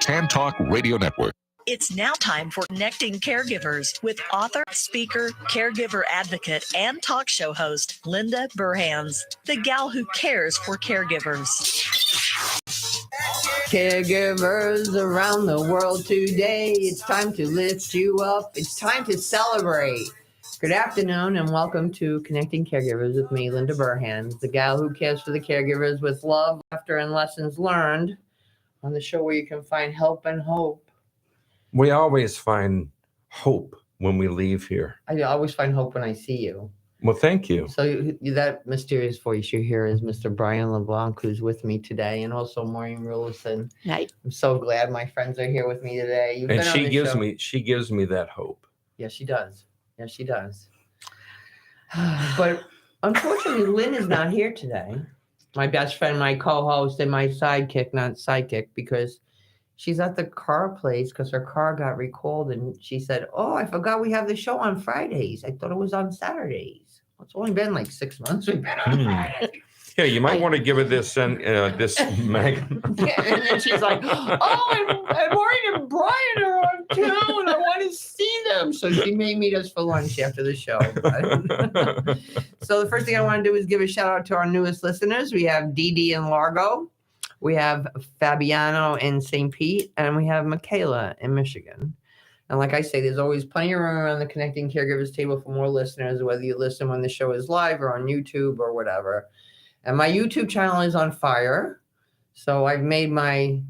Tan Talk Radio Network. It's now time for Connecting Caregivers with author, speaker, caregiver advocate, and talk show host, Linda Burhans, the gal who cares for caregivers. Caregivers around the world today, it's time to lift you up. It's time to celebrate. Good afternoon and welcome to Connecting Caregivers with me, Linda Burhans, the gal who cares for the caregivers with love, laughter, and lessons learned, on the show where you can find help and hope. We always find hope when we leave here. I always find hope when I see you. Well, thank you. So that mysterious voice you hear is Mr. Brian LeBlanc, who's with me today, and also Maureen Rulison. Hi. I'm so glad my friends are here with me today. And she gives me that hope. Yes, she does. Yes, she does. But unfortunately, Lynn is not here today. My best friend, my co-host, and my sidekick, because she's at the car place because her car got recalled. And she said, "Oh, I forgot we have the show on Fridays. I thought it was on Saturdays." It's only been like 6 months we've been on Fridays. Yeah, you might want to give her this mag. Yeah, and then she's like, "Oh, and Maureen and Brian are on too, and I want to see them." So she may meet us for lunch after the show. So the first thing I want to do is give a shout out to our newest listeners. We have Dee Dee in Largo, we have Fabiano in St. Pete, and we have Michaela in Michigan. And like I say, there's always plenty of room around the Connecting Caregivers table for more listeners, whether you listen when the show is live or on YouTube or whatever. And my YouTube channel is on fire. So I've made my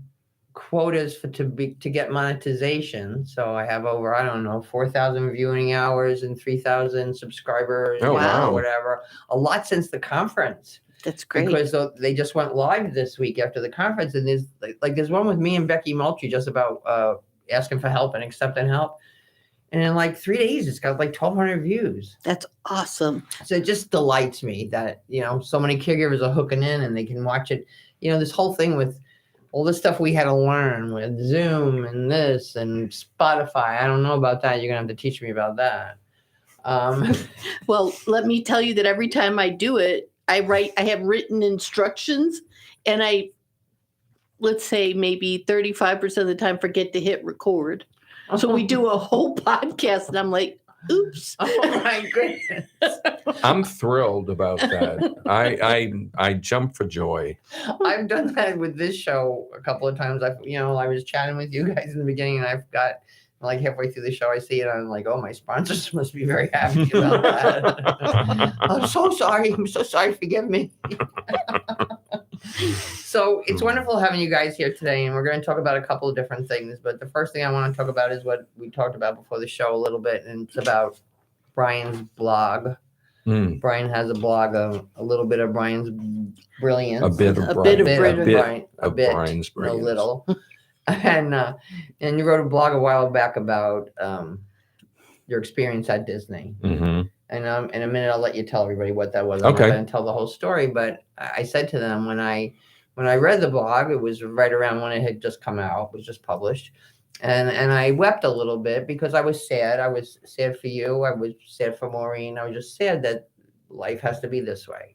quotas to get monetization. So I have over, 4,000 viewing hours and 3,000 subscribers. Oh, wow. Or whatever. A lot since the conference. That's great. Because they just went live this week after the conference. And there's one with me and Becky Moultrie just about asking for help and accepting help. And in like 3 days, it's got like 1,200 views. That's awesome. So it just delights me that, so many caregivers are hooking in and they can watch it. This whole thing with all the stuff we had to learn with Zoom and this and Spotify. I don't know about that. You're going to have to teach me about that. Well, let me tell you that every time I do it, I have written instructions and let's say maybe 35% of the time forget to hit record. So we do a whole podcast and I'm like, oops. Oh my goodness. I'm thrilled about that. I jump for joy. I've done that with this show a couple of times. I was chatting with you guys in the beginning and I've got like halfway through the show, I see it and I'm like, oh, my sponsors must be very happy about that. I'm so sorry. Forgive me. So it's wonderful having you guys here today, and we're going to talk about a couple of different things. But the first thing I want to talk about is what we talked about before the show a little bit, and it's about Brian's blog. Brian has a blog, a little bit of Brian's brilliance. A bit of Brian's brilliance. A little. And you wrote a blog a while back about your experience at Disney. Mm-hmm. And in a minute, I'll let you tell everybody what that was. I'm not going to tell the whole story, but I said to them when I read the blog, it was right around when it had just come out, it was just published. And I wept a little bit because I was sad. I was sad for you. I was sad for Maureen. I was just sad that life has to be this way.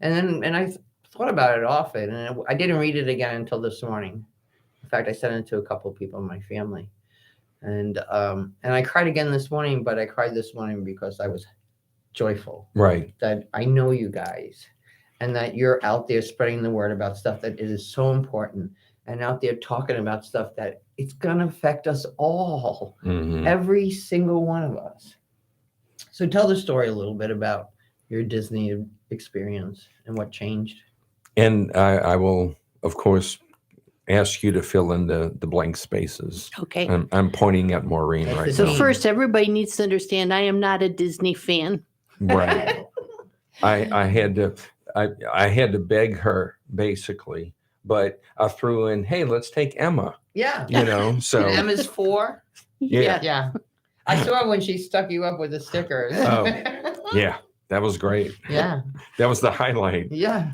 And I thought about it often, and I didn't read it again until this morning. In fact, I sent it to a couple of people in my family. And I cried again this morning, but I cried this morning because I was joyful. Right. That I know you guys and that you're out there spreading the word about stuff that is so important and out there talking about stuff that it's going to affect us all, every single one of us. So tell the story a little bit about your Disney experience and what changed. And I will, of course, ask you to fill in the blank spaces. Okay. I'm pointing at Maureen right now. So first, everybody needs to understand I am not a Disney fan. Right. I had to beg her basically, but I threw in, hey, let's take Emma. Yeah. So and Emma's 4. Yeah. Yeah. I saw when she stuck you up with the stickers. Oh, yeah. That was great. Yeah. That was the highlight. Yeah.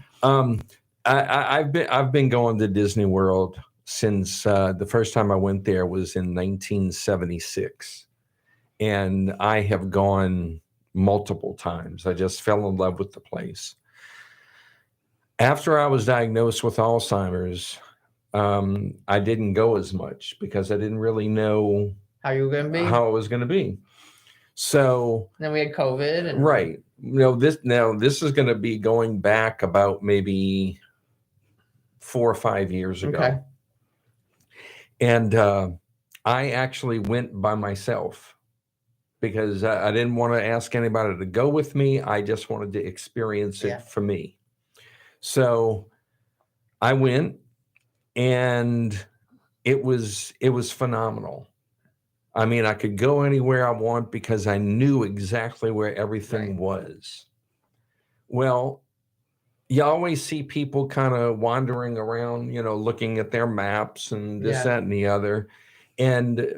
I've been going to Disney World since the first time I went there was in 1976, and I have gone multiple times. I just fell in love with the place. After I was diagnosed with Alzheimer's, I didn't go as much because I didn't really know How you were going to be? how it was going to be. So Then we had COVID. And right. This is going to be going back about maybe 4 or 5 years ago. Okay. And I actually went by myself because I didn't want to ask anybody to go with me. I just wanted to experience it for me. So I went, and it was phenomenal. I mean, I could go anywhere I want because I knew exactly where everything was. Well, you always see people kind of wandering around, looking at their maps and this, that, and the other. And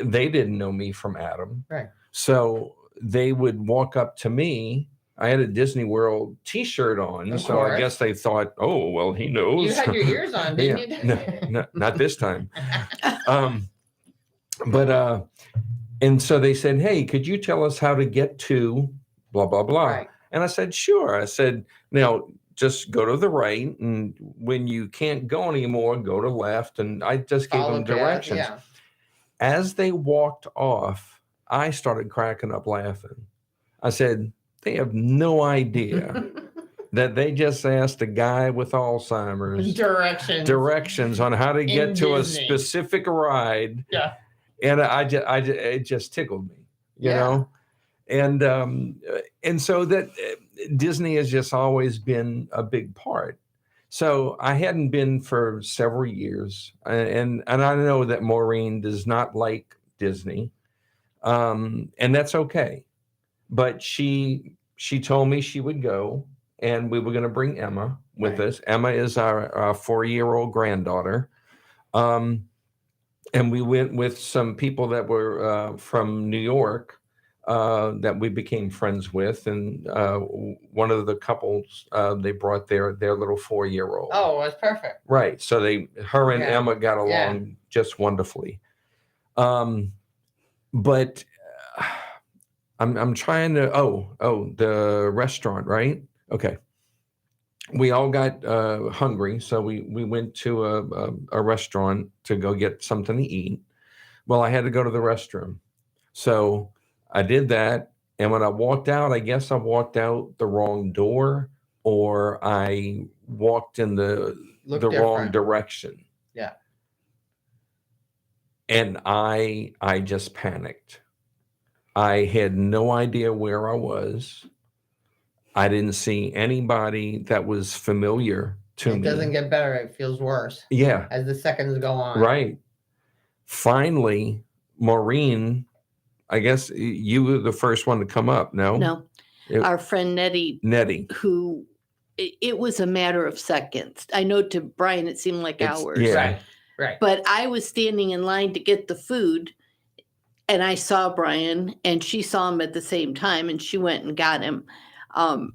they didn't know me from Adam. Right. So they would walk up to me. I had a Disney World T-shirt on. So I guess they thought, oh, well, he knows. You had your ears on, didn't you? No, not this time. And so they said, hey, could you tell us how to get to blah, blah, blah. Right. And I said, sure. I said, now just go to the right. And when you can't go anymore, go to left. And I just gave them directions. Yeah. As they walked off, I started cracking up laughing. I said, they have no idea that they just asked a guy with Alzheimer's directions on how to get to Disney. A specific ride. Yeah. And it just tickled me, you know? And so that Disney has just always been a big part. So I hadn't been for several years, and I know that Maureen does not like Disney, and that's okay. But she told me she would go, and we were going to bring Emma with us. Emma is our 4-year-old granddaughter. And we went with some people that were from New York that we became friends with. And one of the couples, they brought their little 4-year-old. Oh, that's perfect. Right. So her and Emma got along just wonderfully. But I'm trying to, the restaurant, right? Okay. We all got hungry, so we went to a restaurant to go get something to eat. Well, I had to go to the restroom. So I did that. And when I walked out, I guess I walked out the wrong door, or I walked in the wrong direction. Yeah. And I just panicked. I had no idea where I was. I didn't see anybody that was familiar to me. It doesn't get better. It feels worse. Yeah. As the seconds go on. Right. Finally, Maureen, I guess you were the first one to come up, no? No. Our friend Nettie, who it was a matter of seconds. I know to Brian it seemed like hours. Yeah. Right. But I was standing in line to get the food, and I saw Brian, and she saw him at the same time, and she went and got him. It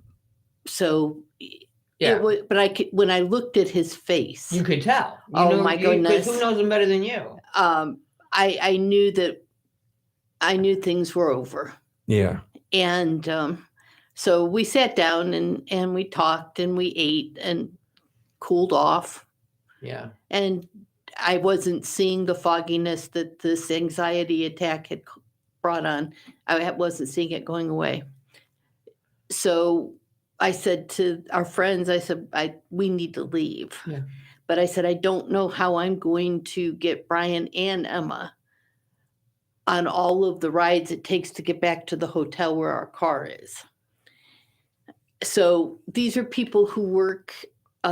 was, but when I looked at his face, you could tell. My goodness. Who knows him better than you? I knew things were over. Yeah. And so we sat down and we talked and we ate and cooled off. Yeah. And I wasn't seeing the fogginess that this anxiety attack had brought on. I wasn't seeing it going away. So I said to our friends, we need to leave. Yeah. But I said, I don't know how I'm going to get Brian and Emma on all of the rides it takes to get back to the hotel where our car is. So these are people who work,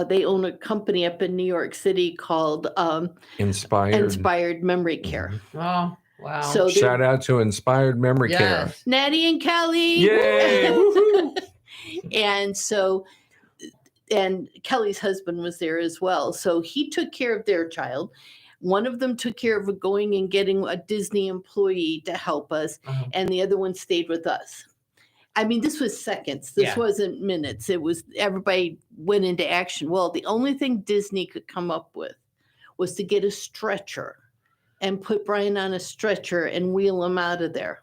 they own a company up in New York City called Inspired Memory Care. Oh, wow. So shout out to Inspired Memory Care. Natty and Kelly. Yay! And Kelly's husband was there as well. So he took care of their child. One of them took care of going and getting a Disney employee to help us. And the other one stayed with us. I mean, this was seconds. This wasn't minutes. It was everybody went into action. Well, the only thing Disney could come up with was to get a stretcher and put Brian on a stretcher and wheel him out of there.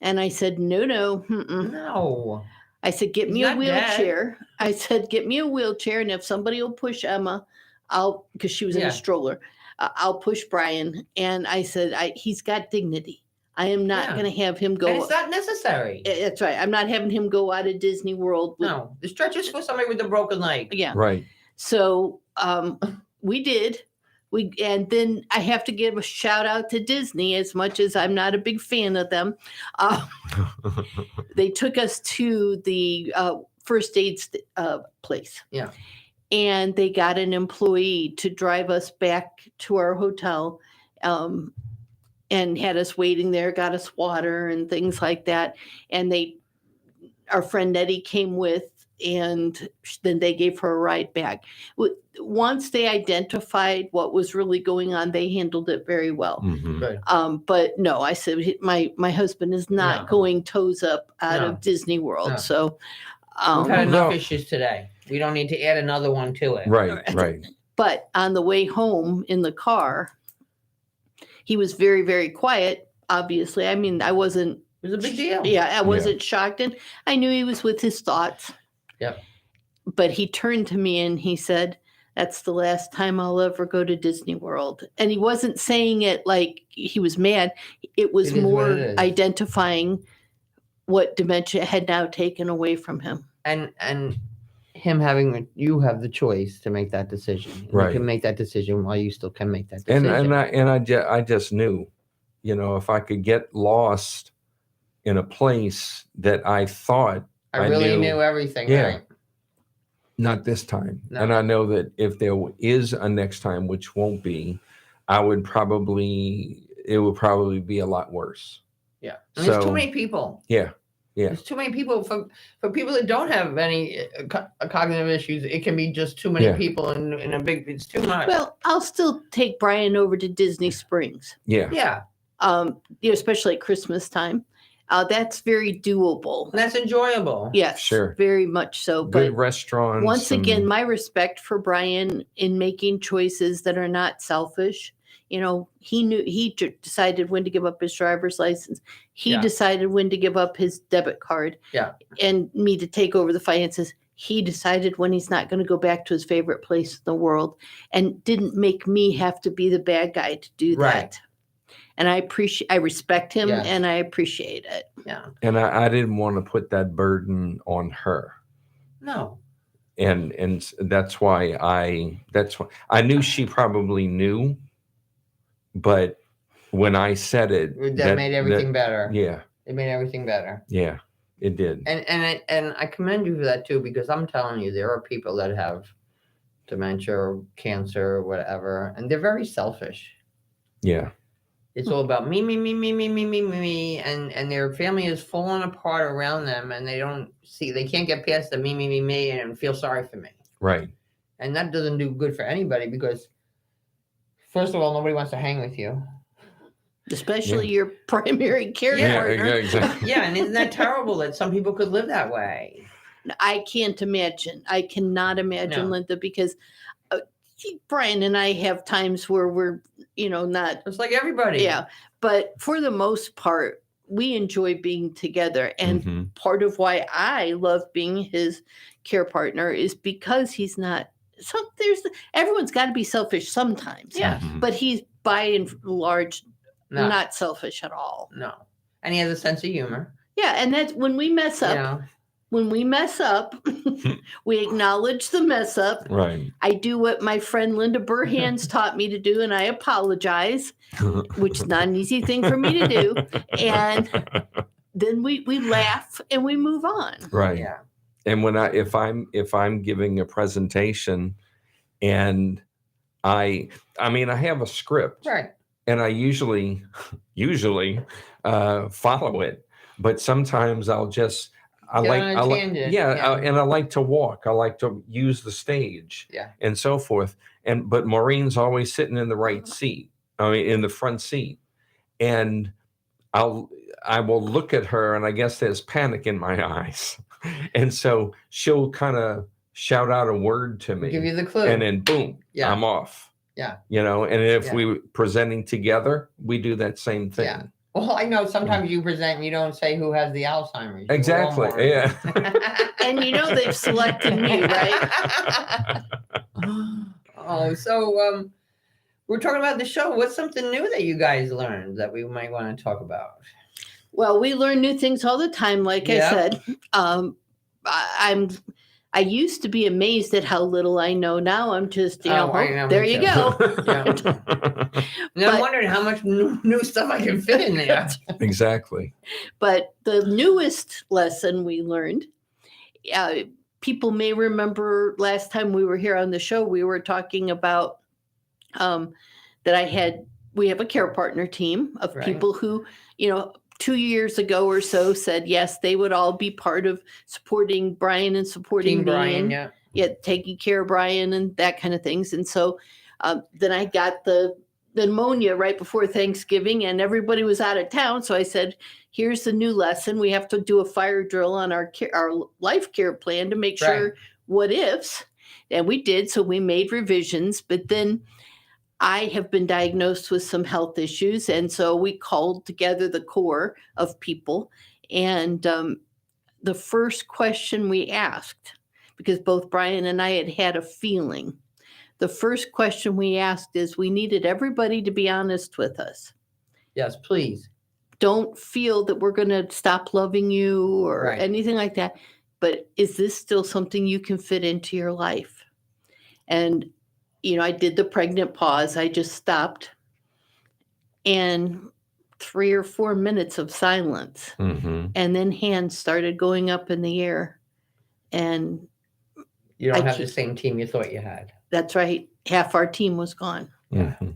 And I said, no. No. I said, get me a wheelchair. I said, get me a wheelchair. And if somebody will push Emma because she was in Yeah. a stroller, I'll push Brian. And I said, he's got dignity. I am not Yeah. going to have him go. And it's not necessary. That's right. I'm not having him go out of Disney World. No, the stretch is for somebody with a broken leg. Yeah. Right. So we did. And then I have to give a shout out to Disney, as much as I'm not a big fan of them. They took us to the first aid place. Yeah. And they got an employee to drive us back to our hotel, and had us waiting there, got us water and things like that. And our friend Nettie came with, and then they gave her a ride back. Once they identified what was really going on, they handled it very well. Mhm. Good. But no, I said my husband is not No. going toes up out No. of Disney World. No. So, We've had enough No. issues today. We don't need to add another one to it. Right. Right. but on the way home in the car, he was very, very quiet. Obviously, I mean, I wasn't. It was a big deal. Yeah, I wasn't shocked, and I knew he was with his thoughts. Yep. But he turned to me and he said, "That's the last time I'll ever go to Disney World." And he wasn't saying it like he was mad. It was It is what more it is. identifying what dementia had now taken away from him. And him you have the choice to make that decision. Right. You can make that decision while you still can make that decision. I just knew, if I could get lost in a place that I thought I really knew everything. Yeah. Right? not this time, No. and I know that if there is a next time, which won't be, it would probably be a lot worse. Yeah. And there's So- too many people. Yeah. Yeah. There's too many people for people that don't have any cognitive issues. It can be just too many Yeah. people in a big. It's too much. Well, I'll still take Brian over to Disney Springs, Yeah. Yeah, especially at Christmas time. That's very doable. and that's enjoyable. Yes, Sure. very much so. Good But restaurants. once and- again, my respect for Brian in making choices that are not selfish. He decided when to give up his driver's license. He Yeah. decided when to give up his debit card. Yeah. And me to take over the finances. He decided when he's not going to go back to his favorite place in the world, and didn't make me have to be the bad guy to do Right. that. And I respect him, Yes. and I appreciate it. Yeah. and I didn't want to put that burden on her. No. And that's why I knew she probably knew, but when I said it, That made everything better. yeah, It made everything better. yeah, it did. And I commend you for that too, because I'm telling you, there are people that have dementia or cancer or whatever, and they're very selfish. Yeah, It's all about me, and their family is falling apart around them, and they can't get past the me, and feel sorry for me. right. And that doesn't do good for anybody, because first of all, nobody wants to hang with you. Especially your primary care Yeah, partner. exactly. Yeah, and isn't that terrible that some people could live that way? I can't imagine. I cannot imagine, No. Linda, because Brian and I have times where we're, not. It's like everybody. Yeah. But for the most part, we enjoy being together. And Mhm. part of why I love being his care partner is because he's not. Everyone's got to be selfish sometimes. Yeah. Mhm. But he's by and large No. not selfish at all. No. And he has a sense of humor. Yeah. And that's when we mess up. You know? When we mess up, we acknowledge the mess up. Right. I do what my friend Linda Burhands taught me to do, and I apologize, which is not an easy thing for me to do. And then we laugh and we move on. Right. Yeah. And if I'm giving a presentation, and I have a script, Right. and I usually follow it, but sometimes I Get on a tangent, yeah. and I like to walk. I like to use the stage, Yeah. and so forth. But Maureen's always sitting in the right seat. In the front seat, and I will look at her, and I guess there's panic in my eyes, and so she'll kind of shout out a word to me, Give you the clue. and then boom, Yeah. I'm off. Yeah. And if Yeah. we presenting together, we do that same thing. Yeah. Well, I know sometimes you present and you don't say who has the Alzheimer's. You go Exactly. more. Yeah. And they've selected me, right? So we're talking about the show. What's something new that you guys learned that we might want to talk about? Well, we learn new things all the time. Like I said, I used to be amazed at how little I know. Now I'm just, there you go. Now I'm wondering how much new stuff I can fit in there. Exactly. But the newest lesson we learned, people may remember last time we were here on the show, we were talking about that we have a care partner team of people who, 2 years ago or so said, yes, they would all be part of supporting Brian and supporting me Brian, and taking care of Brian and that kind of things. And so then I got the pneumonia right before Thanksgiving and everybody was out of town. So I said, here's the new lesson. We have to do a fire drill on our life care plan to make sure what ifs. And we did. So we made revisions, but then I have been diagnosed with some health issues. And so we called together the core of people. And the first question we asked, because both Brian and I had a feeling, the first question we asked is we needed everybody to be honest with us. Yes, please. Don't feel that we're going to stop loving you or anything like that. But is this still something you can fit into your life? And I did the pregnant pause. I just stopped. And 3 or 4 minutes of silence. Mm-hmm. And then hands started going up in the air. And you don't have the same team you thought you had. That's right. Half our team was gone. Mm-hmm.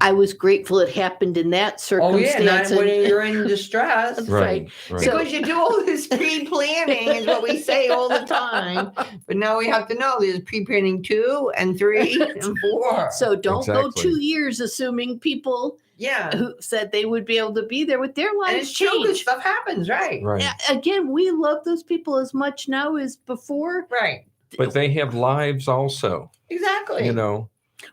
I was grateful it happened in that circumstance. Oh, yeah, not when you're in distress. Right. Because you do all this pre-planning is what we say all the time. But now we have to know there's pre-planning 2 and 3 and 4. So don't go 2 years assuming people who said they would be able to be there with their lives and it's true, good stuff happens, right? Again, we love those people as much now as before. Right. But they have lives also. Exactly.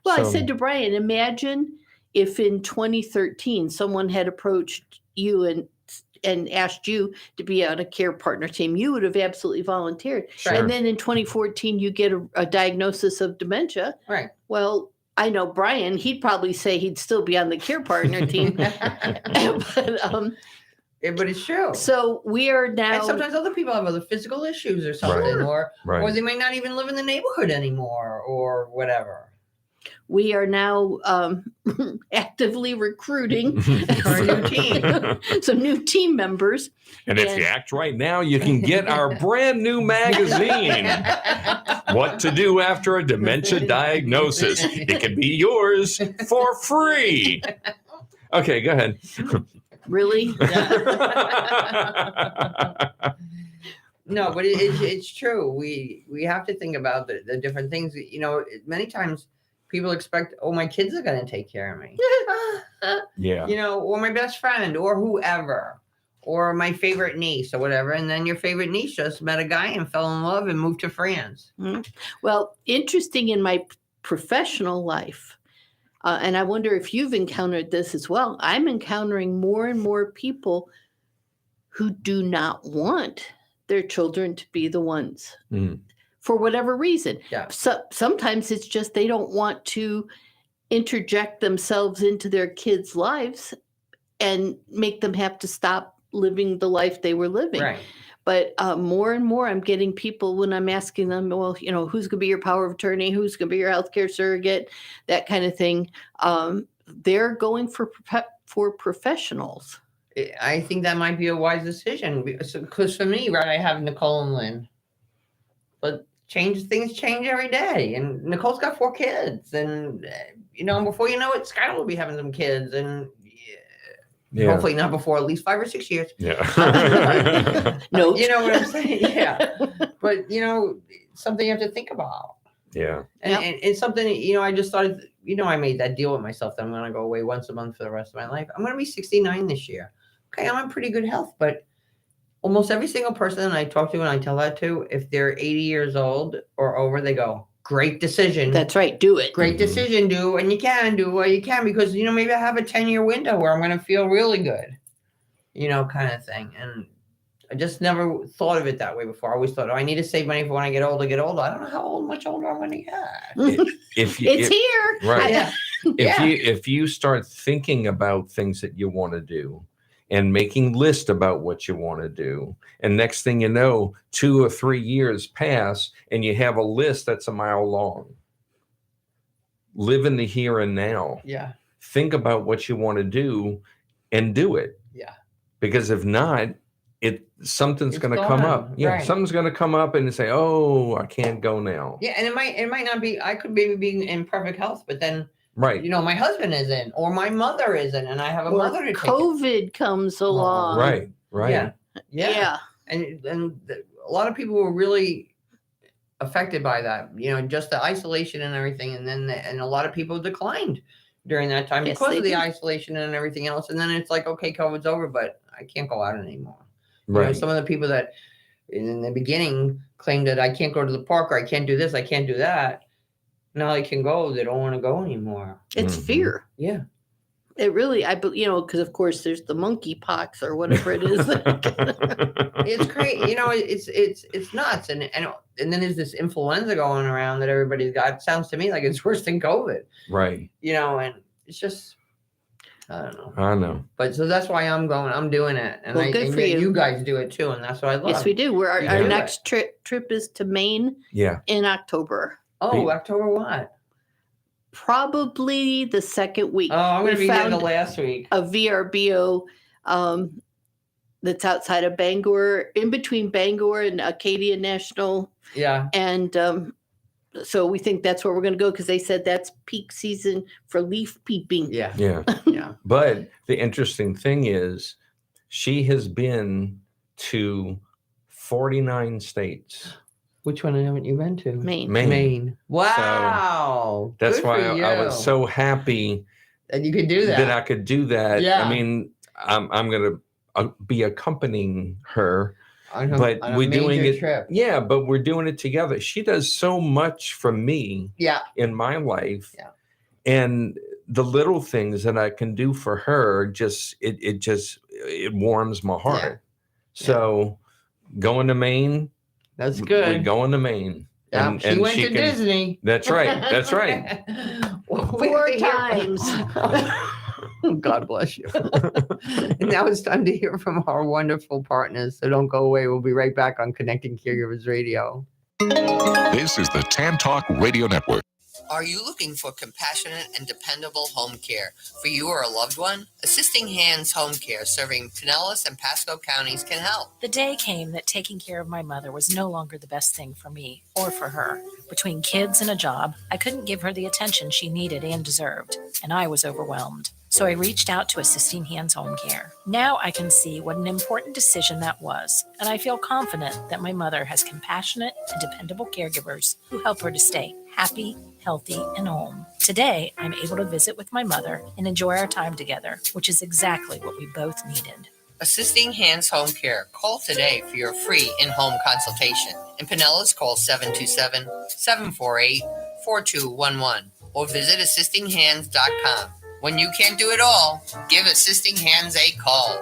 Well, I said to Brian, imagine if in 2013 someone had approached you and asked you to be on a care partner team, you would have absolutely volunteered. Sure. And then in 2014, you get a diagnosis of dementia. Right. Well, I know Brian, he'd probably say he'd still be on the care partner team. But it's true. So we are now. And sometimes other people have other physical issues or something, or they may not even live in the neighborhood anymore or whatever. We are now actively recruiting our new team. Some new team members. And if you act right now, you can get our brand new magazine, What to Do After a Dementia Diagnosis. It can be yours for free. Okay, go ahead. Really? No, but it's true. We have to think about the different things. Many times people expect, my kids are going to take care of me. Yeah. Or my best friend or whoever, or my favorite niece or whatever. And then your favorite niece just met a guy and fell in love and moved to France. Mm-hmm. Well, interesting in my professional life. And I wonder if you've encountered this as well. I'm encountering more and more people who do not want their children to be the ones for whatever reason. Yeah. So, sometimes it's just they don't want to interject themselves into their kids' lives and make them have to stop living the life they were living. Right. But more and more, I'm getting people when I'm asking them, well, who's going to be your power of attorney? Who's going to be your healthcare surrogate? That kind of thing. They're going for professionals. I think that might be a wise decision because for me, I have Nicole and Lynn. But things change every day. And Nicole's got 4 kids. And, before you know it, Skylar will be having some kids. And hopefully not before at least 5 or 6 years. Yeah. No. You know what I'm saying? Yeah. But, something you have to think about. Yeah. And it's something, I just started, I made that deal with myself that I'm going to go away once a month for the rest of my life. I'm going to be 69 this year. Okay, I'm in pretty good health, but almost every single person I talk to and I tell that to, if they're 80 years old or over, they go, great decision. That's right. Do it. Great decision. Do, and you can do what you can because, maybe I have a 10-year window where I'm going to feel really good, kind of thing. And I just never thought of it that way before. I always thought, I need to save money for when I get older. I don't know how much older I'm going to get. If It's here. right. Yeah. If you start thinking about things that you want to do and making lists about what you want to do, and next thing you know, 2 or 3 years pass and you have a list that's a mile long. Live in the here and now. Yeah. Think about what you want to do and do it. Yeah. Because if not, something's It's going to come gone, up. Yeah, right. something's going to come up and say, "Oh, I can't go now." Yeah, and it might not be. I could maybe be in perfect health, but then Right. my husband isn't, or my mother isn't, and I have a Or mother to take. COVID comes along. Right. Yeah. Yeah. And a lot of people were really affected by that. Just the isolation and everything, and then and a lot of people declined during that time Yes, because they of the did. isolation and everything else. And then it's like, okay, COVID's over, but I can't go out anymore. Right. Some of the people that in the beginning claimed that I can't go to the park or I can't do this, I can't do that. Now they can go. They don't want to go anymore. It's Mhm. fear. Yeah. It really, because of course there's the monkey pox or whatever it is. It's great. It's nuts. And then there's this influenza going around that everybody's got. It sounds to me like it's worse than COVID. Right. And it's just, I don't know. I know. But so that's why I'm doing it. And Well, good for yet you. you guys do it too. And that's what I love. Yes, we do. Our You do next trip is to Maine Yeah. in October. Oh, October what? Probably the second week. Oh, I'm going to We be there the found last week. a VRBO that's outside of Bangor, in between Bangor and Acadia National. Yeah. And so we think that's where we're going to go because they said that's peak season for leaf peeping. Yeah. Yeah. Yeah. But the interesting thing is she has been to 49 states. Which one haven't you been to? Maine. Maine. Wow. That's Good why for I was you. so happy And you could do that. that I could do that. Yeah. I mean, I'm going to be accompanying her, on but a we're doing major it. Trip. Yeah, but we're doing it together. She does so much for me Yeah. in my life. Yeah. And the little things that I can do for her, it warms my heart. Yeah. So going to Maine, That's we're good. going to Maine. Yeah. She went to Disney. That's right. That's right. Well, we have 4 to hear- times. God bless you. And now it's time to hear from our wonderful partners. So don't go away. We'll be right back on Connecting Caregivers Radio. This is the Tan Talk Radio Network. Are you looking for compassionate and dependable home care for you or a loved one? Assisting Hands Home Care, serving Pinellas and Pasco counties, can help. The day came that taking care of my mother was no longer the best thing for me or for her. Between kids and a job, I couldn't give her the attention she needed and deserved, and I was overwhelmed. So I reached out to Assisting Hands Home Care. Now I can see what an important decision that was, and I feel confident that my mother has compassionate and dependable caregivers who help her to stay happy, healthy, and home. Today, I'm able to visit with my mother and enjoy our time together, which is exactly what we both needed. Assisting Hands Home Care. Call today for your free in-home consultation. In Pinellas, call 727-748-4211 or visit assistinghands.com. When you can't do it all, give Assisting Hands a call.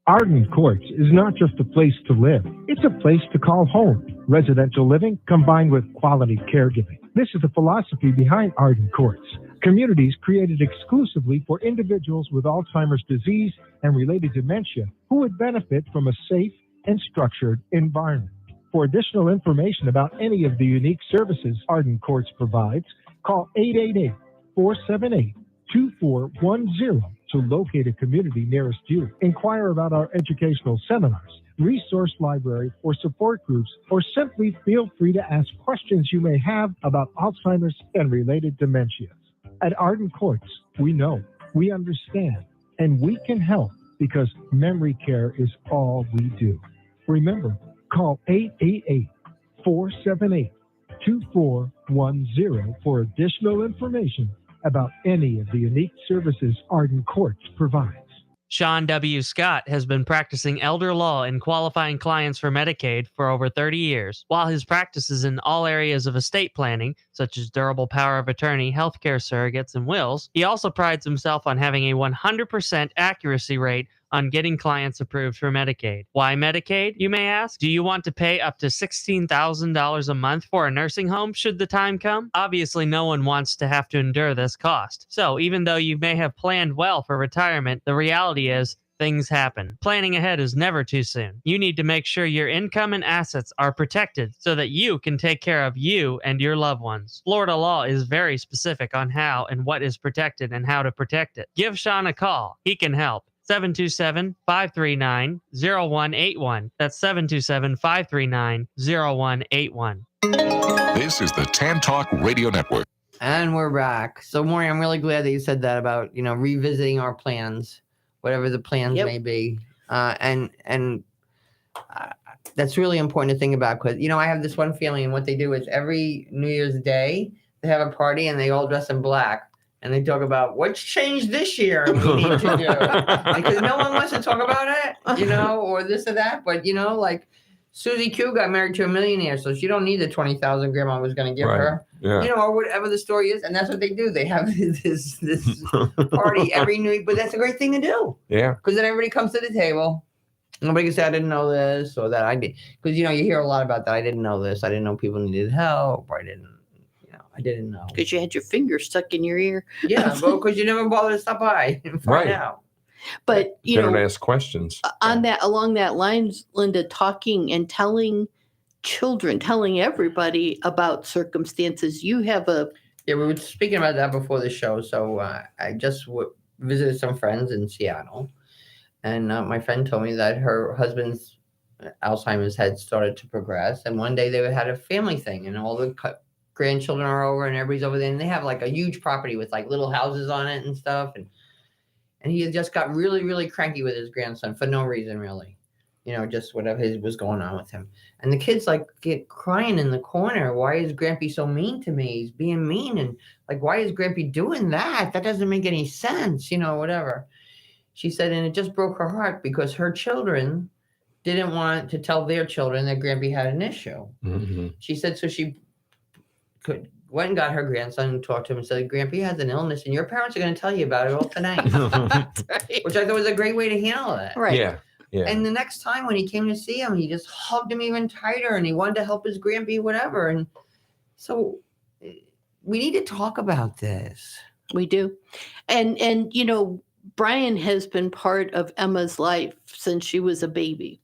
Arden Courts is not just a place to live. It's a place to call home. Residential living combined with quality caregiving. This is the philosophy behind Arden Courts. Communities created exclusively for individuals with Alzheimer's disease and related dementia who would benefit from a safe and structured environment. For additional information about any of the unique services Arden Courts provides, call 888-478-2410 to locate a community nearest you. Inquire about our educational seminars, resource library, or support groups, or simply feel free to ask questions you may have about Alzheimer's and related dementias. At Arden Courts, we know, we understand, and we can help because memory care is all we do. Remember, call 888-478-2410 for additional information about any of the unique services Arden Courts provides. Sean W. Scott has been practicing elder law and qualifying clients for Medicaid for over 30 years. While his practice is in all areas of estate planning, such as durable power of attorney, healthcare surrogates, and wills, he also prides himself on having a 100% accuracy rate on getting clients approved for Medicaid. Why Medicaid, you may ask? Do you want to pay up to $16,000 a month for a nursing home should the time come? Obviously, no one wants to have to endure this cost. So even though you may have planned well for retirement, the reality is things happen. Planning ahead is never too soon. You need to make sure your income and assets are protected so that you can take care of you and your loved ones. Florida law is very specific on how and what is protected and how to protect it. Give Sean a call. He can help. 727-539-0181. That's 727-539-0181. This is the Tan Talk Radio Network. And we're back. So, Maureen, I'm really glad that you said that about, revisiting our plans, whatever the plans may be. And that's really important to think about because, I have this one feeling, and what they do is every New Year's Day, they have a party and they all dress in black. And they talk about what's changed this year and we need to do. Because no one wants to talk about it, or this or that. But, like Susie Q got married to a millionaire, so she don't need the $20,000 grandma was going to give her. Yeah. Or whatever the story is. And that's what they do. They have this party every New Year. But that's a great thing to do. Yeah. Because then everybody comes to the table. Nobody can say, I didn't know this or that I did. Because, you hear a lot about that. I didn't know this. I didn't know people needed help. Or I didn't know. Because you had your finger stuck in your ear. Yeah, but because you never bothered to stop by and find out. But you don't ask questions. Along that lines, Linda, talking and telling children, telling everybody about circumstances. You have we were speaking about that before the show. So I just visited some friends in Seattle, and my friend told me that her husband's Alzheimer's had started to progress, and one day they had a family thing, and all the grandchildren are over and everybody's over there, and they have like a huge property with like little houses on it and stuff, and he had just got really, really cranky with his grandson for no reason, really, just whatever was going on with him. And the kids like get crying in the corner. Why is Grampy so mean to me? He's being mean, and like, why is Grampy doing that? That doesn't make any sense, whatever. She said, and it just broke her heart because her children didn't want to tell their children that Grampy had an issue. Mm-hmm. She said, so she went and got her grandson and talked to him and said, Grampy has an illness and your parents are going to tell you about it all tonight. Which I thought was a great way to handle it. right. Yeah. And the next time when he came to see him, he just hugged him even tighter and he wanted to help his Grampy, whatever. And so we need to talk about this. We do. And Brian has been part of Emma's life since she was a baby.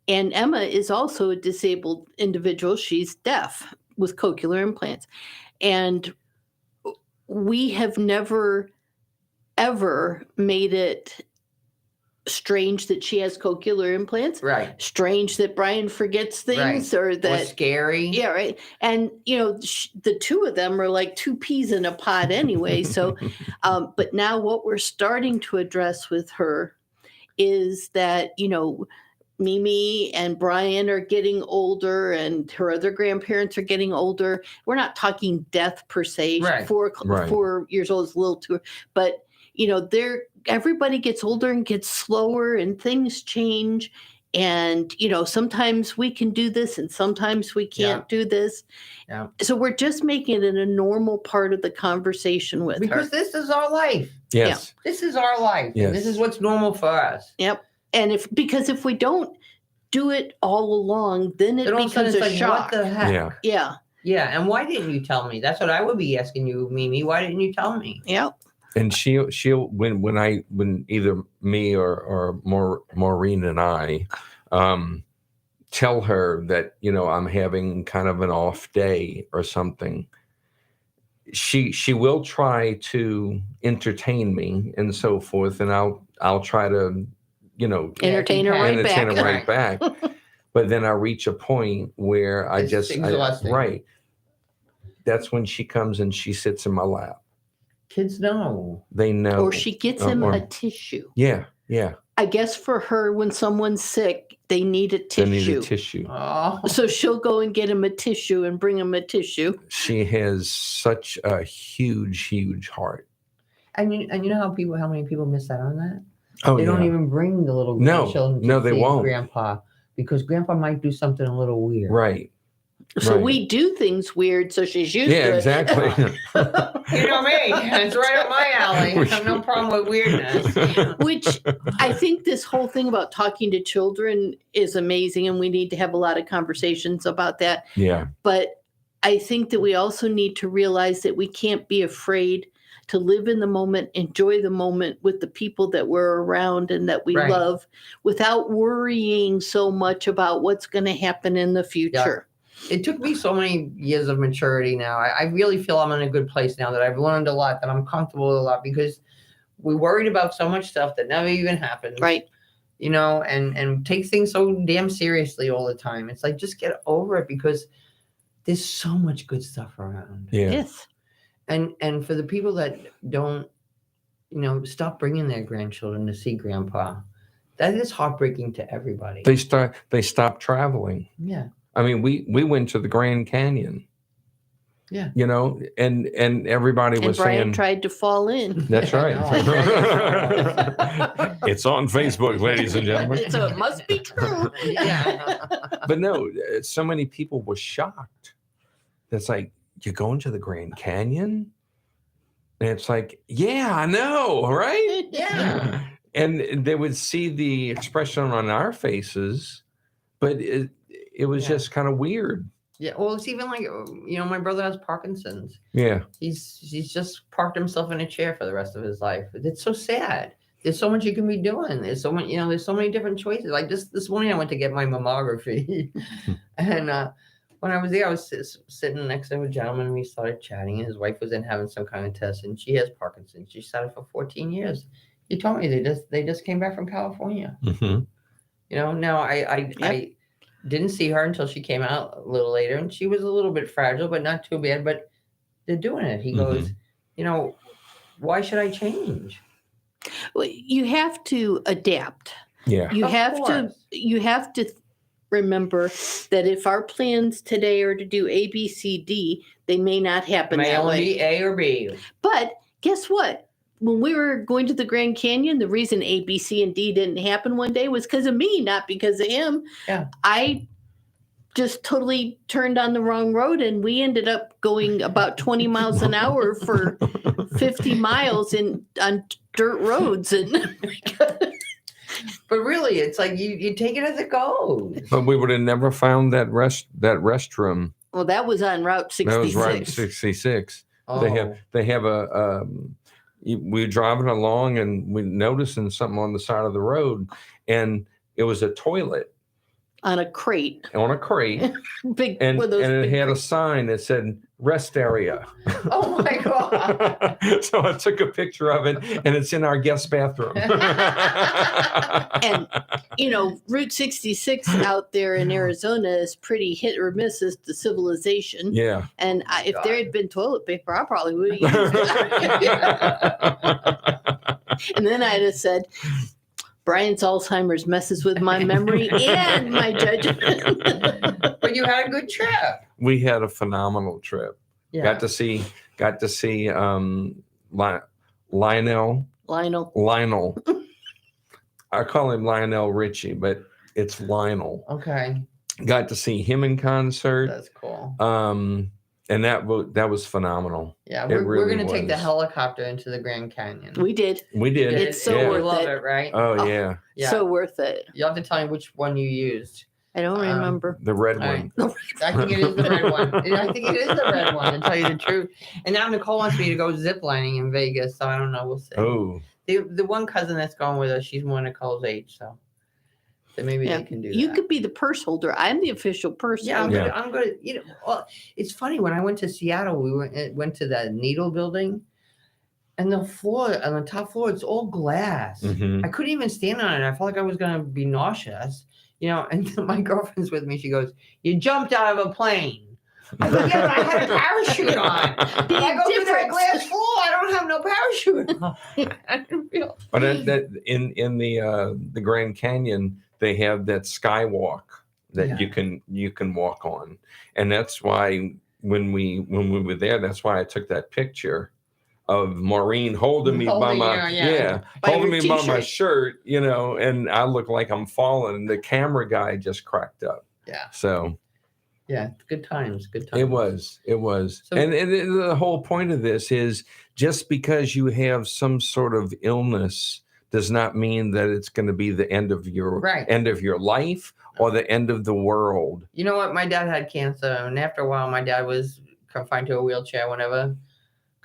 And Emma is also a disabled individual. She's deaf with cochlear implants. And we have never, ever made it strange that she has cochlear implants. Right. Strange that Brian forgets things or that. Or scary. Yeah, right. And, the two of them are like two peas in a pod anyway. So, but now what we're starting to address with her is that, Mimi and Brian are getting older and her other grandparents are getting older. We're not talking death per se. Right. 4 years old is a little too, but everybody gets older and gets slower and things change. And, sometimes we can do this and sometimes we can't do this. Yeah. So we're just making it a normal part of the conversation with her. Because this is our life. Yes. Yeah. This is our life. Yes. This is what's normal for us. Yep. And because if we don't do it all along, then it becomes a shock. What the heck? Yeah. Yeah. Yeah. And why didn't you tell me? That's what I would be asking you, Mimi. Why didn't you tell me? Yep. And she'll when either me or Maureen and I tell her that I'm having kind of an off day or something, she will try to entertain me and so forth, and I'll try to entertain her right back. But then I reach a point where it's exhausting. Right. That's when she comes and she sits in my lap. Kids know. They know. Or she gets him a tissue. Yeah, yeah. I guess for her, when someone's sick, they need a tissue. They need a tissue. Oh. So she'll go and get him a tissue and bring him a tissue. She has such a huge, huge heart. And you know how many people miss out on that? Oh, they don't even bring the little grandchildren to they see won't. Grandpa, because Grandpa might do something a little weird. Right. So Right. we do things weird, so she's used Yeah, to it. exactly. You know me. It's right up my alley. I have no problem with weirdness. Which I think this whole thing about talking to children is amazing, and we need to have a lot of conversations about that. Yeah. But I think that we also need to realize that we can't be afraid to live in the moment, enjoy the moment with the people that we're around and that we Right. love without worrying so much about what's going to happen in the future. It took me so many years of maturity now. I really feel I'm in a good place now, that I've learned a lot, that I'm comfortable with a lot, because we worried about so much stuff that never even happened. Right. You know, and take things so damn seriously all the time. It's like, just get over it, because there's so much good stuff around. Yeah. Yes. And for the people that don't, stop bringing their grandchildren to see grandpa, that is heartbreaking to everybody. They stopped traveling. Yeah. I mean, we went to the Grand Canyon. Yeah. And everybody And was Brian saying tried to fall in. that's right. No. It's on Facebook, ladies and gentlemen. So it must be true. Yeah. But no, so many people were shocked. It's like, you're going to the Grand Canyon? And it's like, yeah, I know, right? Yeah. And they would see the expression on our faces, but it was just kind of weird. Yeah. Well, it's even like, my brother has Parkinson's. Yeah. He's just parked himself in a chair for the rest of his life. It's so sad. There's so much you can be doing. There's so many, there's so many different choices. Like this morning I went to get my mammography. And when I was there, I was sitting next to a gentleman, and we started chatting, and his wife was in having some kind of test, and she has Parkinson's. She's had it for 14 years. He told me they just came back from California. Mm-hmm. Now I didn't see her until she came out a little later, and she was a little bit fragile, but not too bad. But they're doing it. He goes, why should I change? Well, you have to adapt. Yeah. You Of have course. to remember that if our plans today are to do A, B, C, D, they may not happen May that only way. be A or B. But guess what? When we were going to the Grand Canyon, the reason A, B, C, and D didn't happen one day was because of me, not because of him. Yeah. I just totally turned on the wrong road, and we ended up going about 20 miles an hour for 50 miles on dirt roads. And But really, it's like you take it as it goes. But we would have never found that restroom. well, that was on Route 66. That was Route 66. Oh. They have a we were driving along, and we noticing something on the side of the road, and it was a toilet On a crate. on a crate, Big, and one of those it big had a crates. sign that said rest area. Oh my God. So I took a picture of it, and it's in our guest bathroom. And, Route 66 out there in Arizona is pretty hit or miss as to civilization. Yeah. And if there had been toilet paper, I probably would have used it. And then I'd have said, Brian's Alzheimer's messes with my memory and my judgment. But you had a good trip. We had a phenomenal trip. Yeah. Got to see Lionel. Lionel. I call him Lionel Richie, but it's Lionel. Okay. Got to see him in concert. That's cool. And that was phenomenal. Yeah, It we're really going to take the was. helicopter into the Grand Canyon. We did. We did. It's so yeah. You worth love it. it, right? Oh yeah, Yeah. So worth it. You'll have to tell me which one you used. I don't remember. the red All one. right. I think it is the red one. I think it is the red one, to tell you the truth. And now Nicole wants me to go ziplining in Vegas, so I don't know. We'll see. Oh, The one cousin that's going with us, she's more Nicole's age, so maybe Yeah. they can do You that. could be the purse holder. I'm the official purse Yeah, holder. I'm gonna. Well, it's funny, when I went to Seattle, we went to that Needle building, and the floor on the top floor, it's all glass. mhm. I couldn't even stand on it. I felt like I was gonna be nauseous, And my girlfriend's with me. She goes, "You jumped out of a plane." I go, "Yeah, but I had a parachute on." Big I go through that difference. glass floor. I don't have no parachute on. I didn't feel. But that in the Grand Canyon, they have that skywalk that Yeah. you can walk on, and that's why when we were there, that's why I took that picture of Maureen holding me by Holding my you, yeah. By holding your me by my t-shirt. shirt, and I look like I'm falling. And the camera guy just cracked up. Yeah. So Yeah, good times. Good times. It was. So- And the whole point of this is just because you have some sort of illness does not mean that it's going to be the end of your life or the end of the world. You know what? My dad had cancer, and after a while, my dad was confined to a wheelchair. Whenever,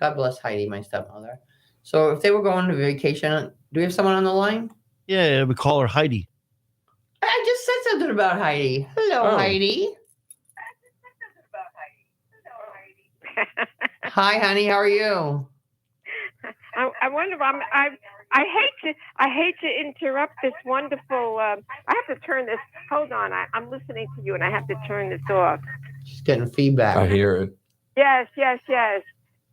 God bless Heidi, my stepmother. So if they were going to vacation, do we have someone on the line? Yeah, we call her Heidi. I just said something about Heidi. Hello, Heidi. Hi, honey. How are you? I wonder. I hate to interrupt this wonderful. I have to turn this. Hold on. I'm listening to you, and I have to turn this off. She's getting feedback. I hear it. Yes.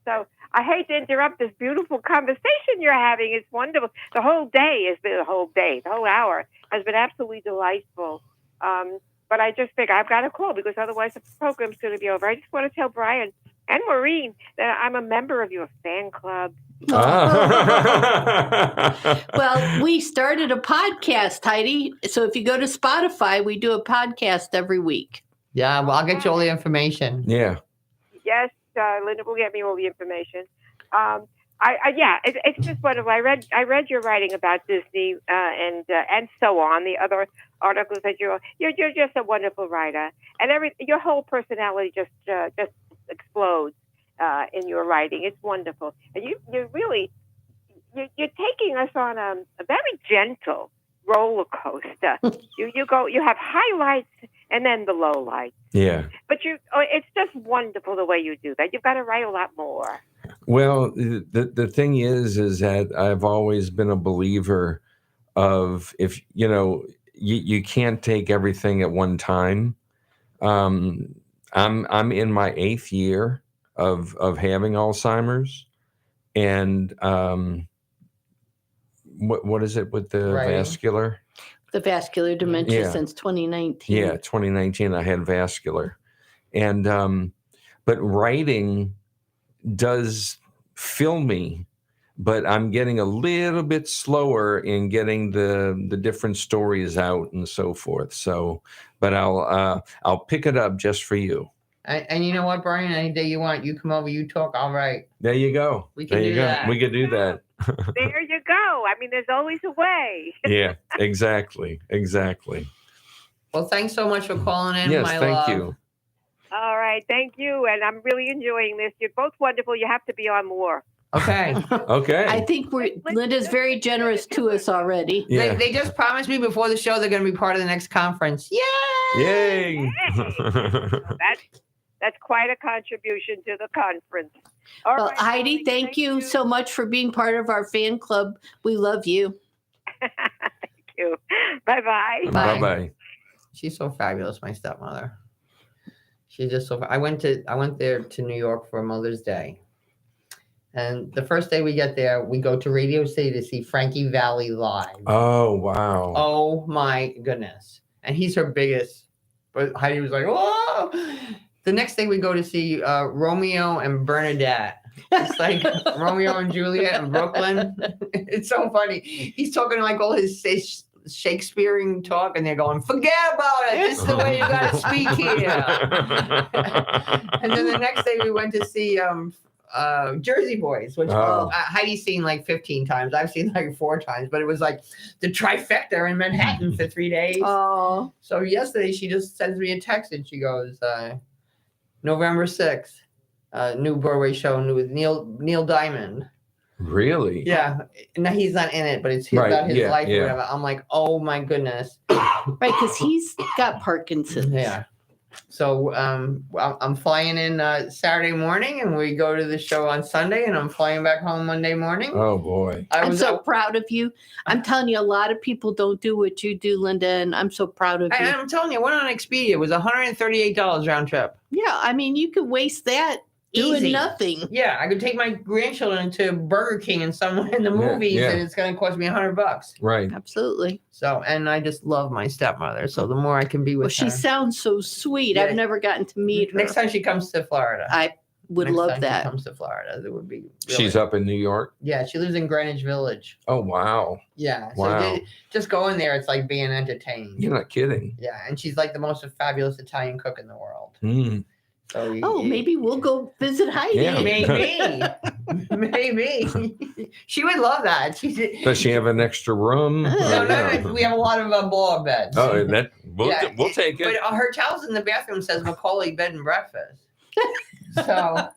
So I hate to interrupt this beautiful conversation you're having. It's wonderful. The whole hour has been absolutely delightful. But I just figure I've got to call because otherwise the program's going to be over. I just want to tell Brian and Maureen that I'm a member of your fan club. Well, we started a podcast, Heidi. So if you go to Spotify, we do a podcast every week. Yeah, well, I'll get you all the information. Yeah. Yes, Linda will get me all the information. It's just wonderful. I read your writing about Disney and so on. The other articles that you're just a wonderful writer, and your whole personality just explodes in your writing. It's wonderful, and you're taking us on a very gentle roller coaster. You have highlights and then the lowlights. Yeah. But it's just wonderful the way you do that. You've got to write a lot more. Well, the thing is that I've always been a believer of if you can't take everything at one time. I'm in my 8th year of having Alzheimer's, and what is it with the vascular? The vascular dementia since 2019. Yeah, 2019 I had vascular, and but writing does fill me, but I'm getting a little bit slower in getting the different stories out and so forth. So, but I'll pick it up just for you. And you know what, Brian? Any day you want, you come over, you talk. All right. There you go. We can do that. We could do that. There you go. I mean, there's always a way. Yeah, exactly. Well, thanks so much for calling in. Yes, my thank love. you. All right. Thank you. And I'm really enjoying this. You're both wonderful. You have to be on more. Okay. Okay. I think Linda's very generous to us already. Yeah. They just promised me before the show they're going to be part of the next conference. Yay! That's quite a contribution to the conference. All Well, right, Heidi, Molly, thank you so much for being part of our fan club. We love you. Thank you. Bye-bye. Bye-bye. She's so fabulous, my stepmother. She's just so. I went there to New York for Mother's Day, and the first day we get there, we go to Radio City to see Frankie Valli live. Oh wow! Oh my goodness! And he's her biggest. But Heidi was like, "Oh!" The next day we go to see Romeo and Bernadette. It's like Romeo and Juliet in Brooklyn. It's so funny. He's talking like all his Shakespearean talk, and they're going, "Forget about it. This is the way you got to speak here." And then the next day we went to see Jersey Boys, which Heidi's seen like 15 times. I've seen like 4 times, but it was like the trifecta in Manhattan for 3 days. Oh. So yesterday she just sends me a text and she goes, November 6th, new Broadway show with Neil Diamond. Really? Yeah. No, he's not in it, but it's about his life or whatever. I'm like, oh my goodness. Right, because he's got Parkinson's. Yeah. So I'm flying in Saturday morning, and we go to the show on Sunday, and I'm flying back home Monday morning. Oh boy! I'm so proud of you. I'm telling you, a lot of people don't do what you do, Linda, and I'm so proud of you. I'm telling you, I went on Expedia. It was $138 round trip. Yeah, I mean, you could waste that doing nothing. Yeah, I could take my grandchildren to Burger King and somewhere in the movies, and it's going to cost me $100. Right. Absolutely. So, and I just love my stepmother. So the more I can be with her. She sounds so sweet. Yeah. I've never gotten to meet her. Next time she comes to Florida. would Next love time that. She comes to Florida. That would be. Really, She's up in New York. Yeah, she lives in Greenwich Village. Oh wow. Yeah. Wow. So just going there, it's like being entertained. You're not kidding. Yeah, and she's like the most fabulous Italian cook in the world. Mm. So Maybe we'll go visit Heidi. Yeah. Maybe. She would love that. Does she have an extra room? No, we have a lot of blow-up beds. Oh, we'll take it. But her towels in the bathroom says Macaulay Bed and Breakfast. So,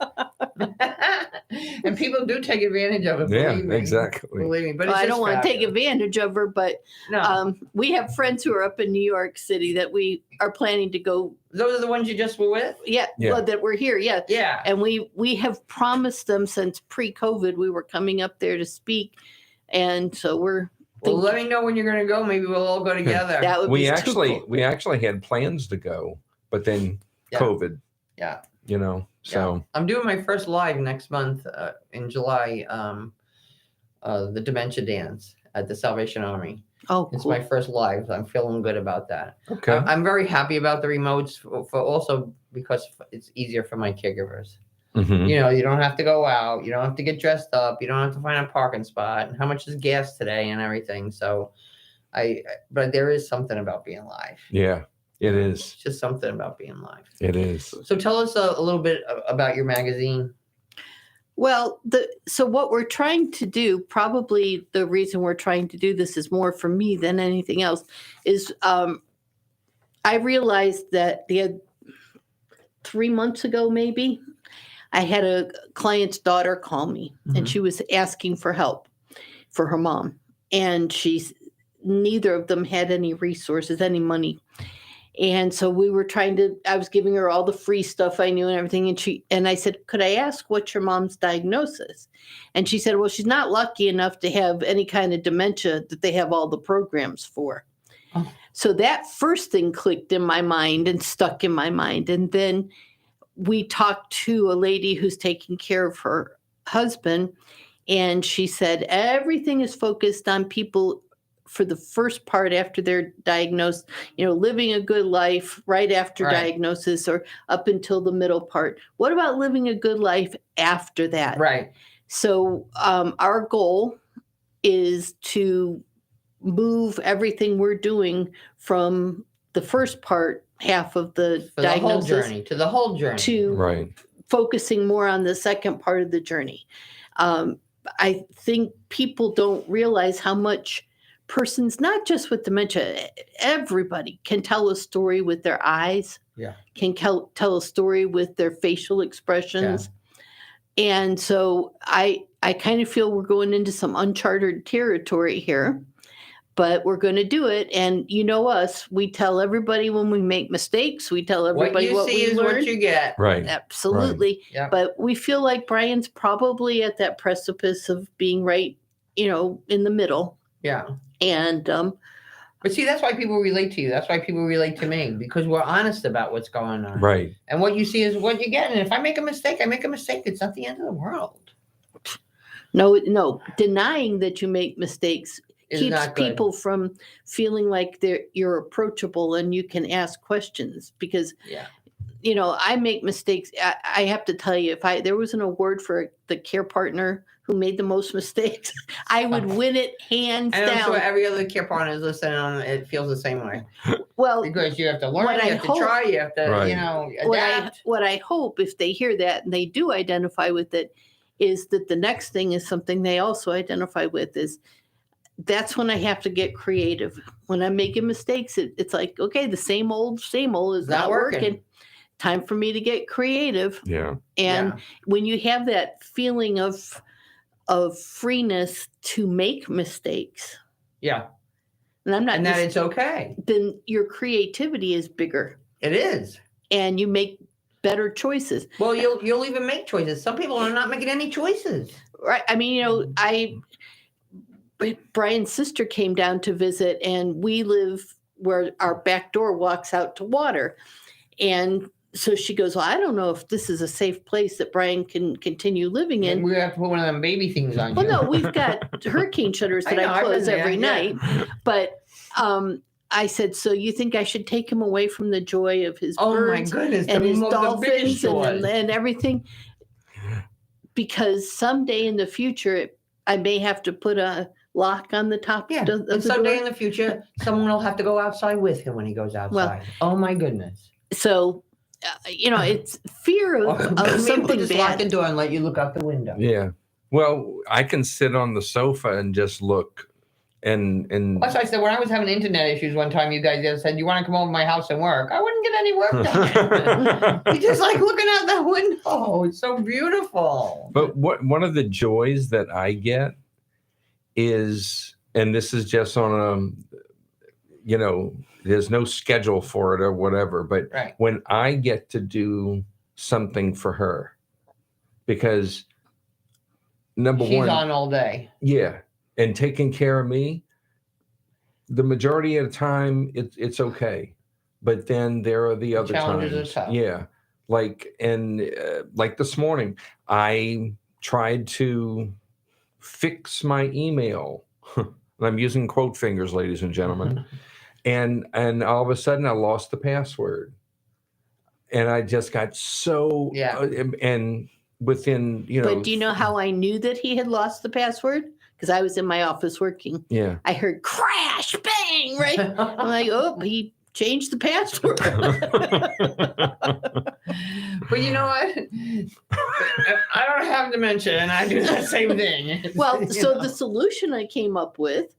and people do take advantage of it. Yeah, Believe me. exactly. Believe me, but Well, it's I just don't want to take fabulous. advantage of her, but No, we have friends who are up in New York City that we are planning to go. those are the ones you just were with. Yeah, Yeah. well, that we're here. Yeah, Yeah. and we have promised them since pre-COVID we were coming up there to speak, and so we're. Well, let me know when you're going to go. Maybe we'll all go together. That would be We too cool. we actually had plans to go, but then Yeah. COVID. Yeah. You know, so I'm doing my first live next month in July. The Dementia Dance at the Salvation Army. Oh, It's cool. my first live. I'm feeling good about that. okay. I'm very happy about the remotes for also because it's easier for my caregivers. Mhm. You know, you don't have to go out. You don't have to get dressed up. You don't have to find a parking spot. And how much is gas today and everything. So but there is something about being live. Yeah, it It's is. just something about being live. It is. So tell us a little bit about your magazine. Well, so what we're trying to do, probably the reason we're trying to do this is more for me than anything else, is I realized that 3 months ago, maybe, I had a client's daughter call me, and she was asking for help for her mom, and neither of them had any resources, any money. And so I was giving her all the free stuff I knew and everything. And I said, could I ask what's your mom's diagnosis? And she said, well, she's not lucky enough to have any kind of dementia that they have all the programs for. Oh. So that first thing clicked in my mind and stuck in my mind. And then we talked to a lady who's taking care of her husband. And she said, everything is focused on people for the first part after they're diagnosed, living a good life right after Right. diagnosis or up until the middle part. What about living a good life after that? Right. So our goal is to move everything we're doing from the first half of the For the whole diagnosis journey, to the whole journey. to Right. focusing more on the second part of the journey. I think people don't realize how much persons, not just with dementia, everybody can tell a story with their eyes, can tell a story with their facial expressions. And so I kind of feel we're going into some uncharted territory here, but we're going to do it. And you know us, we tell everybody when we make mistakes, we tell everybody what you see we is learned. what you get. Right. Absolutely. Yep. But we feel like Brian's probably at that precipice of being right, in the middle. Yeah. And But see, that's why people relate to you. That's why people relate to me, because we're honest about what's going on. Right. And what you see is what you get. And if I make a mistake, I make a mistake. It's not the end of the world. no, denying that you make mistakes Is keeps not good. people from feeling like you're approachable and you can ask questions because Yeah. I make mistakes. I have to tell you, if there was an award for the care partner who made the most mistakes, I would win it hands And I'm down. sure every other care partner is listening on it feels the same way. Well, Because you have to learn, what you I have to hope- try, you have to, Right. adapt. what I hope if they hear that and they do identify with it is that the next thing is something they also identify with is that's when I have to get creative. When I'm making mistakes, it's like, okay, the same old is not working. Time for me to get creative. Yeah. And when you have that feeling of freeness to make mistakes, Yeah. and I'm not And that just- it's okay. then your creativity is bigger It is. and you make better choices. Well, you'll even make choices. Some people are not making any choices. Right. I mean, Brian's sister came down to visit, and we live where our back door walks out to water. And so she goes, well, I don't know if this is a safe place that Brian can continue living in. And we have to put one of them baby things on Well, you. no, we've got hurricane shutters I that know, I I've close been there, every yeah. night. But I said, so you think I should take him away from the joy of his Oh my birds goodness, and his the biggest dolphins joy. and everything? because someday in the future, I may have to put a lock on the top Yeah, of the and someday door. in the future, someone will have to go outside with him when he goes outside. Oh my goodness! So, it's fear of Maybe something we'll just lock the bad. door and let you look out the window. Yeah. Well, I can sit on the sofa and just look, and That's why I said when I was having internet issues one time, you guys said, "You want to come over to my house and work?" I wouldn't get any work done. You're just like looking out the window. It's so beautiful. But one of the joys that I get is, and this is just on there's no schedule for it or whatever, but Right. when I get to do something for her, because number She's one, on all day. yeah, and taking care of me, the majority of the time it's okay, but then there are the other challenges times, are tough. yeah, like this morning, I tried to fix my email. I'm using quote fingers, ladies and gentlemen. And all of a sudden I lost the password. And I just got so, and within, But do you know how I knew that he had lost the password? Because I was in my office working. Yeah. I heard crash, bang, right? I'm like, oh, he changed the password. But you know what? I don't have dementia, and I do the same thing. Well, so the solution I came up with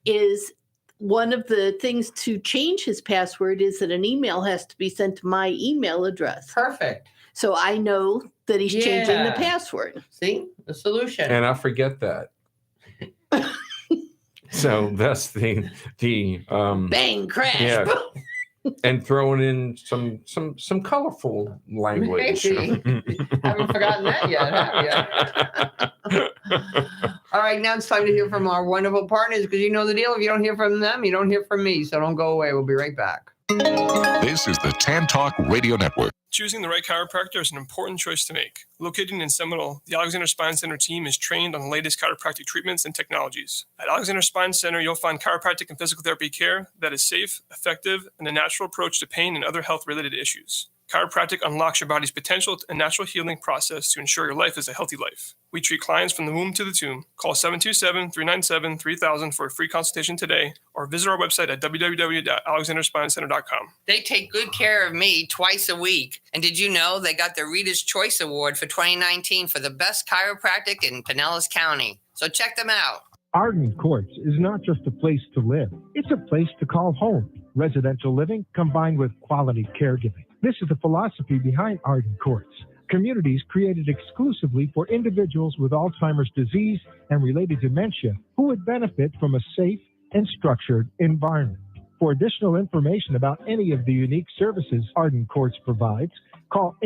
is one of the things to change his password is that an email has to be sent to my email address. Perfect. So I know that he's changing the Yeah. password. See? The solution. And I forget that. So that's the bang, crash. Yeah. And throwing in some colorful language. Maybe. Haven't forgotten that yet, have you? All right, now it's time to hear from our wonderful partners, because you know the deal. If you don't hear from them, you don't hear from me. So don't go away. We'll be right back. This is the Tan Talk Radio Network. Choosing the right chiropractor is an important choice to make. Located in Seminole, the Alexander Spine Center team is trained on the latest chiropractic treatments and technologies. At Alexander Spine Center, you'll find chiropractic and physical therapy care that is safe, effective, and a natural approach to pain and other health-related issues. Chiropractic unlocks your body's potential and natural healing process to ensure your life is a healthy life. We treat clients from the womb to the tomb. Call 727-397-3000 for a free consultation today, or visit our website at www.alexanderspinecenter.com. They take good care of me twice a week. And did you know they got the Reader's Choice Award for 2019 for the best chiropractic in Pinellas County? So check them out. Arden Courts is not just a place to live. It's a place to call home. Residential living combined with quality caregiving. This is the philosophy behind Arden Courts. Communities created exclusively for individuals with Alzheimer's disease and related dementia who would benefit from a safe and structured environment. For additional information about any of the unique services Arden Courts provides, call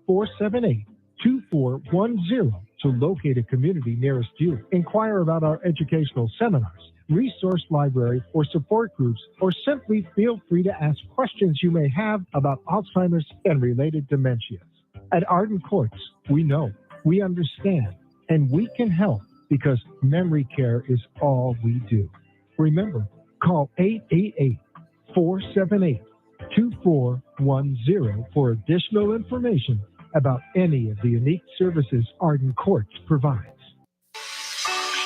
888-478-2410 to locate a community nearest you. Inquire about our educational seminars, resource library, or support groups, or simply feel free to ask questions you may have about Alzheimer's and related dementias. At Arden Courts, we know, we understand, and we can help because memory care is all we do. Remember, call 888-478-2410 for additional information about any of the unique services Arden Courts provides.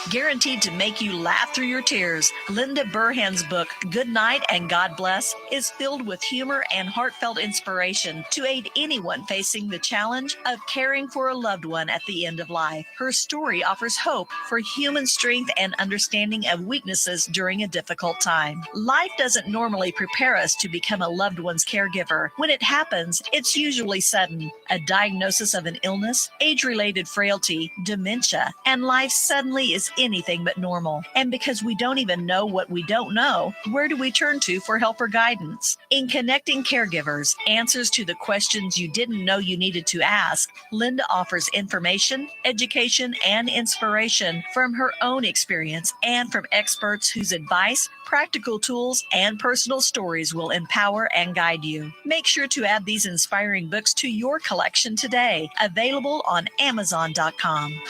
Guaranteed to make you laugh through your tears, Linda Burhan's book, Good Night and God Bless, is filled with humor and heartfelt inspiration to aid anyone facing the challenge of caring for a loved one at the end of life. Her story offers hope for human strength and understanding of weaknesses during a difficult time. Life doesn't normally prepare us to become a loved one's caregiver. When it happens, it's usually sudden. A diagnosis of an illness, age-related frailty, dementia, and life suddenly is anything but normal. And because we don't even know what we don't know, where do we turn to for help or guidance? In Connecting Caregivers, Answers to the Questions You Didn't Know You Needed to Ask, Linda offers information, education, and inspiration from her own experience and from experts whose advice, practical tools, and personal stories will empower and guide you. Make sure to add these inspiring books to your collection today. Available on Amazon.com.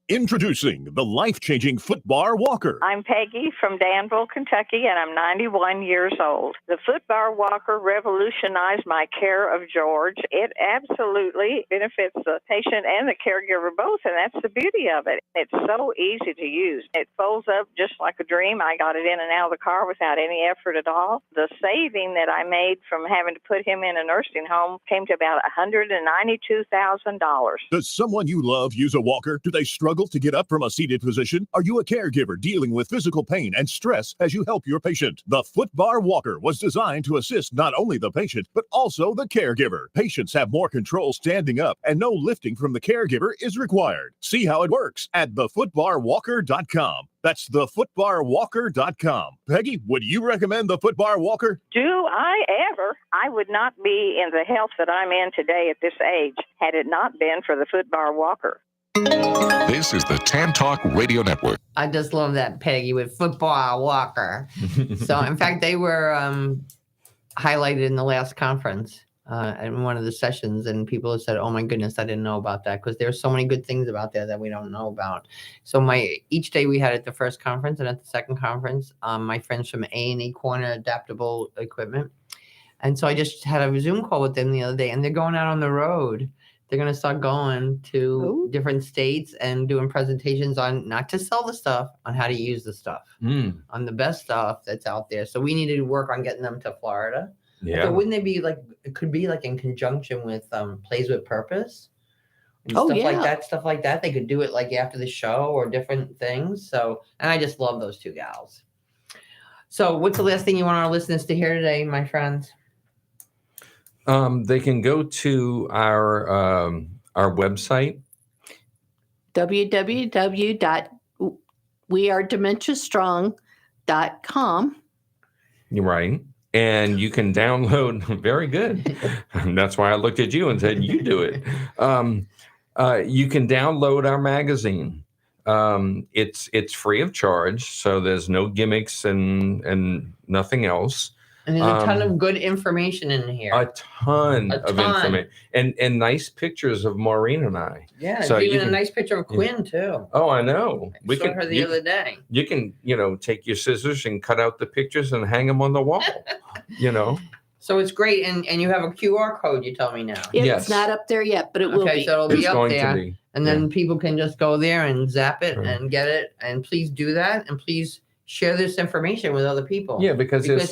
Introducing the life-changing Footbar Walker. I'm Peggy from Danville, Kentucky, and I'm 91 years old. The Footbar Walker revolutionized my care of George. It absolutely benefits the patient and the caregiver both, and that's the beauty of it. It's so easy to use. It folds up just like a dream. I got it in and out of the car without any effort at all. The saving that I made from having to put him in a nursing home came to about $192,000. Does someone you love use a walker? Do they struggle to get up from a seated position? Are you a caregiver dealing with physical pain and stress as you help your patient? The Footbar Walker was designed to assist not only the patient, but also the caregiver. Patients have more control standing up, and no lifting from the caregiver is required. See how it works at thefootbarwalker.com. That's thefootbarwalker.com. Peggy, would you recommend the Footbar Walker? Do I ever? I would not be in the health that I'm in today at this age had it not been for the Footbar Walker. This is the Tan Talk Radio Network. I just love that, Peggy, with Footbar Walker. So, in fact, they were highlighted in the last conference in one of the sessions, and people have said, oh, my goodness, I didn't know about that, because there's so many good things about there that we don't know about. So each day we had at the first conference and at the second conference, my friends from A&E Corner Adaptable Equipment. And so I just had a Zoom call with them the other day, and they're going out on the road. They're going to start going to different states and doing presentations on, not to sell the stuff, on how to use the stuff, on the best stuff that's out there. So we needed to work on getting them to Florida. Yeah. So wouldn't they be like, it could be like in conjunction with Plays with Purpose? And stuff like that. They could do it like after the show or different things. So, and I just love those two gals. So what's the last thing you want our listeners to hear today, my friends? They can go to our website, www.wearedementiastrong.com. You're right. And you can download. Very good. That's why I looked at you and said, you do it. You can download our magazine. It's free of charge, so there's no gimmicks and nothing else. And there's a ton of good information in here. A ton of information. And nice pictures of Maureen and I. Yeah, so even a nice picture of Quinn, too. Oh, I know. I saw her the other day. You can, take your scissors and cut out the pictures and hang them on the wall, So it's great. And you have a QR code, you tell me now. Yes. It's not up there yet, but it will be. Okay, so it'll be up there. Be. And then people can just go there and zap it and get it. And please do that. And please share this information with other people. Yeah, because there's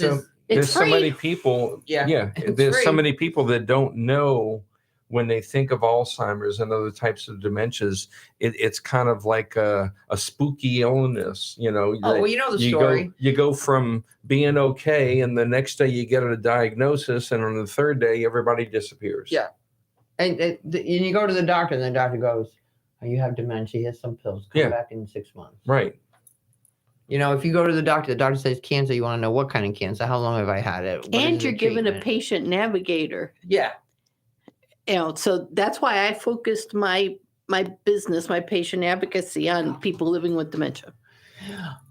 so many people. There's so many people that don't know when they think of Alzheimer's and other types of dementias. It's kind of like a spooky illness, Oh, well, you know the story. You go from being okay, and the next day you get a diagnosis, and on the third day everybody disappears. Yeah, and you go to the doctor, and the doctor goes, "Oh, you have dementia. Here's some pills. Come back in 6 months." Right. If you go to the doctor says cancer, you want to know what kind of cancer, how long have I had it? And you're given a patient navigator. Yeah. So that's why I focused my business, my patient advocacy, on people living with dementia.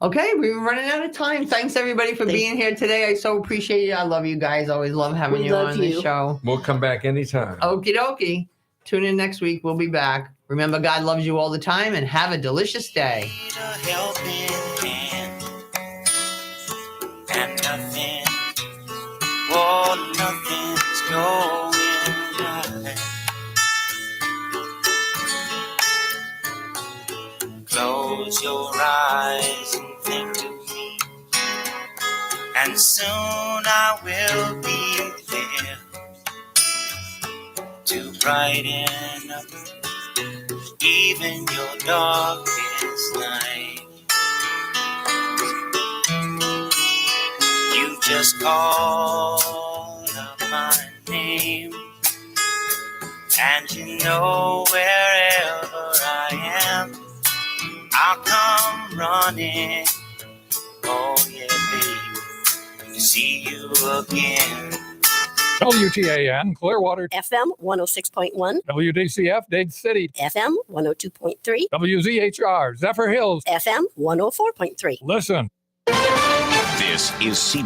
Okay, we were running out of time. Thanks everybody for being here today. I so appreciate it. I love you guys. Always love having you on the show. We'll come back anytime. Okie dokie. Tune in next week. We'll be back. Remember, God loves you all the time, and have a delicious day. And nothing's going right. Close your eyes and think of me, and soon I will be there to brighten up even your darkest night. You just call out my name, and you know wherever I am, I'll come running. Oh yeah, baby, to see you again. WTAN Clearwater, FM 106.1, WDCF Dade City, FM 102.3, WZHR Zephyr Hills, FM 104.3. Listen. This is